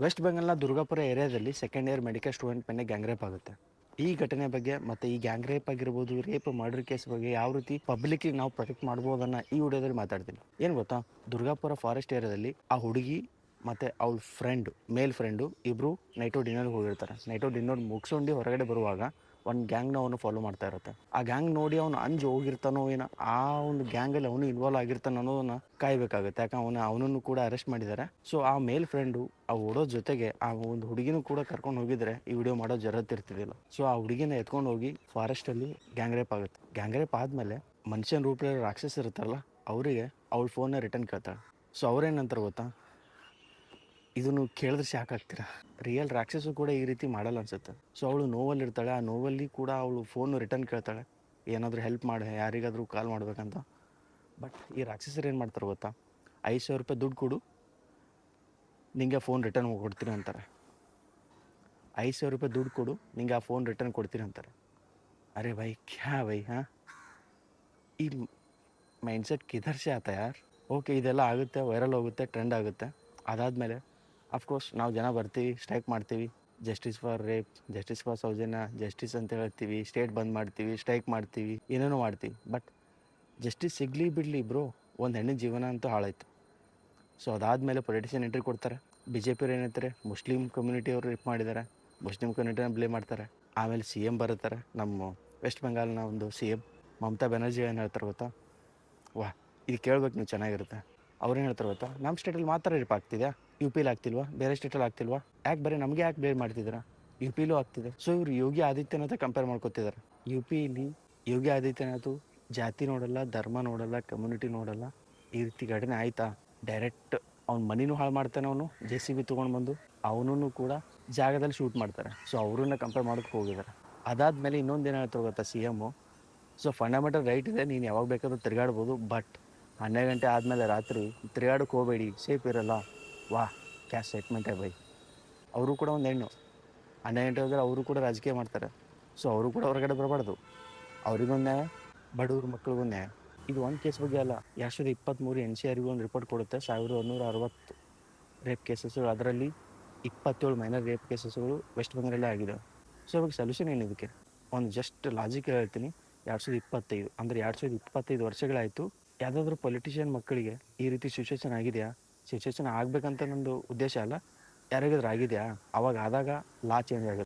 West ಬೆಂಗಾಲ್ನ Durgapur ಏರಿಯಾದಲ್ಲಿ second year medical student ಮೇಲೆ gang rape ಆಗುತ್ತೆ. ಈ ಘಟನೆ ಬಗ್ಗೆ ಮತ್ತು ಈ ಗ್ಯಾಂಗ್ ರೇಪ್ ಆಗಿರ್ಬೋದು, ರೇಪ್ ಮರ್ಡರ್ ಕೇಸ್ ಬಗ್ಗೆ ಯಾವ ರೀತಿ ಪಬ್ಲಿಕ್ಗೆ ನಾವು ಪ್ರೊಟೆಕ್ಟ್ ಮಾಡ್ಬೋದನ್ನ ಈ ವಿಡಿಯೋದಲ್ಲಿ ಮಾತಾಡ್ತೀನಿ. ಏನು ಗೊತ್ತಾ, ದುರ್ಗಾಪುರ ಫಾರೆಸ್ಟ್ ಏರಿಯಾದಲ್ಲಿ ಆ ಹುಡುಗಿ ಮತ್ತು ಅವ್ಳ ಮೇಲ್ ಫ್ರೆಂಡು ಇಬ್ಬರು ನೈಟು ಡಿನ್ನರ್ಗೆ ಹೋಗಿರ್ತಾರೆ. ನೈಟು ಡಿನ್ನರ್ ಮುಗಿಸ್ಕೊಂಡು ಹೊರಗಡೆ ಬರುವಾಗ ಒಂದು ಗ್ಯಾಂಗ್ನ ಅವನು ಫಾಲೋ ಮಾಡ್ತಾ ಇರುತ್ತೆ. ಆ ಗ್ಯಾಂಗ್ ನೋಡಿ ಅವನು ಅಂಜು ಹೋಗಿರ್ತಾನೋ ಏನೋ, ಆ ಒಂದು ಗ್ಯಾಂಗಲ್ಲಿ ಅವನು ಇನ್ವಾಲ್ವ್ ಆಗಿರ್ತಾನೋ ಅನ್ನೋದನ್ನ ಕಾಯ್ಬೇಕಾಗುತ್ತೆ. ಯಾಕಂದ್ರೆ ಅವನನ್ನು ಕೂಡ ಅರೆಸ್ಟ್ ಮಾಡಿದ್ದಾರೆ. ಸೊ ಆ ಮೇಲ್ ಫ್ರೆಂಡು ಆ ಓಡೋ ಜೊತೆಗೆ ಆ ಒಂದು ಹುಡುಗಿನೂ ಕೂಡ ಕರ್ಕೊಂಡು ಹೋಗಿದ್ರೆ ಈ ವಿಡಿಯೋ ಮಾಡೋ ಜರತ್ ಇರ್ತಿದ್ದಿಲ್ಲ. ಸೊ ಆ ಹುಡುಗಿನ ಎತ್ಕೊಂಡು ಹೋಗಿ ಫಾರೆಸ್ಟಲ್ಲಿ ಗ್ಯಾಂಗ್ ರೇಪ್ ಆಗುತ್ತೆ. ಗ್ಯಾಂಗ್ ರೇಪ್ ಆದಮೇಲೆ ಮನುಷ್ಯನ ರೂಪದಲ್ಲಿ ರಾಕ್ಷಸ ಇರುತ್ತಲ್ಲ, ಅವರಿಗೆ ಅವಳ ಫೋನ್ನ ರಿಟರ್ನ್ ಕೇಳ್ತಾಳೆ. ಸೊ ಅವ್ರೇನಂತಾರೆ ಗೊತ್ತಾ, ಇದನ್ನು ಕೇಳಿದ್ರೆ ಶಾಕ್ ಆಗ್ತೀರಾ, ರಿಯಲ್ ರಾಕ್ಷಸು ಕೂಡ ಈ ರೀತಿ ಮಾಡಲ್ಲ ಅನ್ಸುತ್ತೆ. ಸೊ ಅವಳು ನೋವಲ್ಲಿ ಇರ್ತಾಳೆ. ಆ ನೋವಲ್ಲಿ ಕೂಡ ಅವಳು ಫೋನು ರಿಟರ್ನ್ ಕೇಳ್ತಾಳೆ, ಏನಾದರೂ ಹೆಲ್ಪ್ ಮಾಡಿ, ಯಾರಿಗಾದರೂ ಕಾಲ್ ಮಾಡ್ಬೇಕಂತ. ಬಟ್ ಈ ರಾಕ್ಷಸರು ಏನು ಮಾಡ್ತಾರೆ ಗೊತ್ತಾ, 5,000 ರೂಪಾಯಿ ದುಡ್ಡು ಕೊಡು, ನಿಂಗೆ ಫೋನ್ ರಿಟರ್ನ್ ಕೊಡ್ತೀನಿ ಅಂತಾರೆ. 5,000 ರೂಪಾಯಿ ದುಡ್ಡು ಕೊಡು, ನಿಂಗೆ ಆ ಫೋನ್ ರಿಟರ್ನ್ ಕೊಡ್ತೀನಿ ಅಂತಾರೆ. ಅರೆ ಭೈ ಕ್ಯಾ ಭೈ, ಹಾಂ, ಈ ಮೈಂಡ್ಸೆಟ್ ಕಿಧರ್ ಸೆ ಆತ ಯಾರ್. ಓಕೆ, ಇದೆಲ್ಲ ಆಗುತ್ತೆ, ವೈರಲ್ ಹೋಗುತ್ತೆ, ಟ್ರೆಂಡ್ ಆಗುತ್ತೆ. ಅದಾದಮೇಲೆ ಅಫ್ಕೋರ್ಸ್ ನಾವು ಜನ ಬರ್ತೀವಿ, ಸ್ಟ್ರೈಕ್ ಮಾಡ್ತೀವಿ, justice for rape, justice for Soujanya, justice ಅಂತ ಹೇಳ್ತೀವಿ, ಸ್ಟೇಟ್ ಬಂದ್ ಮಾಡ್ತೀವಿ, ಸ್ಟ್ರೈಕ್ ಮಾಡ್ತೀವಿ, ಏನೇನೋ ಮಾಡ್ತೀವಿ. ಬಟ್ ಜಸ್ಟಿಸ್ ಸಿಗಲಿ ಬಿಡಲಿ ಬ್ರೋ, ಒಂದು ಹೆಣ್ಣಿನ ಜೀವನ ಅಂತೂ ಹಾಳಾಯಿತು. ಸೊ ಅದಾದಮೇಲೆ ಪೊಲಿಟಿಷಿಯನ್ ಎಂಟ್ರಿ ಕೊಡ್ತಾರೆ. BJP ಏನಂತಾರೆ, ಮುಸ್ಲಿಂ ಕಮ್ಯುನಿಟಿಯವರು ರೇಪ್ ಮಾಡಿದ್ದಾರೆ, ಮುಸ್ಲಿಂ ಕಮ್ಯುನಿಟಿನ ಬ್ಲೇಮ್ ಮಾಡ್ತಾರೆ. ಆಮೇಲೆ CM ಬರುತ್ತಾರೆ, ನಮ್ಮ ವೆಸ್ಟ್ ಬೆಂಗಾಲ್ನ ಒಂದು CM ಮಮತಾ ಬ್ಯಾನರ್ಜಿ. ಏನು ಹೇಳ್ತಾರೆ ಗೊತ್ತಾ, ವಾಹ್, ಇದು ಕೇಳ್ಬೇಕು ನೀವು, ಚೆನ್ನಾಗಿರುತ್ತೆ. ಅವ್ರೇನು ಹೇಳ್ತಾರೆ ಗೊತ್ತಾ, ನಮ್ಮ ಸ್ಟೇಟಲ್ಲಿ ಮಾತ್ರ ರೇಪ್ ಆಗ್ತಿದೆ, UPಲಿ ಆಗ್ತಿಲ್ವಾ, ಬೇರೆ ಸ್ಟೇಟಲ್ಲಿ ಆಗ್ತಿಲ್ವಾ, ಯಾಕೆ ಬರೀ ನಮಗೆ ಯಾಕೆ ಬ್ಲೇಮ್ ಮಾಡ್ತಿದ್ದೀರಾ, UPಲೂ ಆಗ್ತಿದೆ. ಸೊ ಇವರು ಯೋಗಿ ಆದಿತ್ಯನಾಥ ಕಂಪೇರ್ ಮಾಡ್ಕೊತಿದ್ದಾರೆ. UPಲಿ ಯೋಗಿ ಆದಿತ್ಯನಾಥ್ ಜಾತಿ ನೋಡಲ್ಲ, ಧರ್ಮ ನೋಡಲ್ಲ, ಕಮ್ಯುನಿಟಿ ನೋಡಲ್ಲ. ಈ ರೀತಿ ಘಟನೆ ಆಯಿತಾ, ಡೈರೆಕ್ಟ್ ಅವ್ನ ಮನಿನೂ ಹಾಳು ಮಾಡ್ತಾನೆ, ಅವನು JCB ತೊಗೊಂಡು ಬಂದು ಅವನೂ ಕೂಡ ಜಾಗದಲ್ಲಿ ಶೂಟ್ ಮಾಡ್ತಾರೆ. ಸೊ ಅವ್ರನ್ನ ಕಂಪೇರ್ ಮಾಡೋಕ್ಕೆ ಹೋಗಿದ್ದಾರೆ. ಅದಾದಮೇಲೆ ಇನ್ನೊಂದೇನು ಹೇಳ್ತಾರೆ ಗೊತ್ತಾ CM, ಸೊ ಫಂಡಮೆಂಟಲ್ ರೈಟ್ ಇದೆ, ನೀನು ಯಾವಾಗ ಬೇಕಾದ್ರೂ ತಿರುಗಾಡ್ಬೋದು, ಬಟ್ 12 ಗಂಟೆ ಆದಮೇಲೆ ರಾತ್ರಿ ತಿರುಗಾಡಕ್ಕೆ ಹೋಗಬೇಡಿ, ಸೇಫ್ ಇರಲ್ಲ. ವಾಹ್, ಕ್ಯಾ ಸ್ಟೇಟ್ಮೆಂಟ್ ಬೈ. ಅವರು ಕೂಡ ಒಂದು ಹೆಣ್ಣು, 12 ಗಂಟೆ ಹೋದರೆ ಅವರು ಕೂಡ ರಾಜಕೀಯ ಮಾಡ್ತಾರೆ. ಸೊ ಅವರು ಕೂಡ ಹೊರಗಡೆ ಬರಬಾರ್ದು, ಅವ್ರಿಗೊಂದು ನ್ಯಾಯ, ಬಡವ್ರ ಮಕ್ಳಿಗೊಂದು ನ್ಯಾಯ. ಇದು ಒಂದು ಕೇಸ್ ಬಗ್ಗೆ ಅಲ್ಲ, 2023 NCRB ಒಂದು ರಿಪೋರ್ಟ್ ಕೊಡುತ್ತೆ, 1160 ರೇಪ್ ಕೇಸಸ್ಗಳು, ಅದರಲ್ಲಿ 27 ಮೈನರ್ ರೇಪ್ ಕೇಸಸ್ಗಳು ವೆಸ್ಟ್ ಬೆಂಗಾಲಲ್ಲೇ ಆಗಿದೆ. ಸೊ ಇವಾಗ ಸೊಲ್ಯೂಷನ್ ಏನು ಇದಕ್ಕೆ, ಒಂದು ಜಸ್ಟ್ ಲಾಜಿಕ್ ಹೇಳ್ತೀನಿ. 2025 ಅಂದರೆ 2025 ವರ್ಷಗಳಾಯಿತು, ಯಾವುದಾದ್ರೂ ಪೊಲಿಟಿಷಿಯನ್ ಮಕ್ಕಳಿಗೆ ಈ ರೀತಿ ಸಿಚುವೇಶನ್ ಆಗಿದೆಯಾ? ಸಿಚುವೇಶನ್ ಆಗಬೇಕಂತ ನಂದು ಉದ್ದೇಶ ಅಲ್ಲ, ಯಾರಿಗಾದ್ರೂ ಆಗಿದೆಯಾ? ಅವಾಗ ಆದಾಗ ಲಾ ಚೇಂಜ್ ಆಗುತ್ತೆ.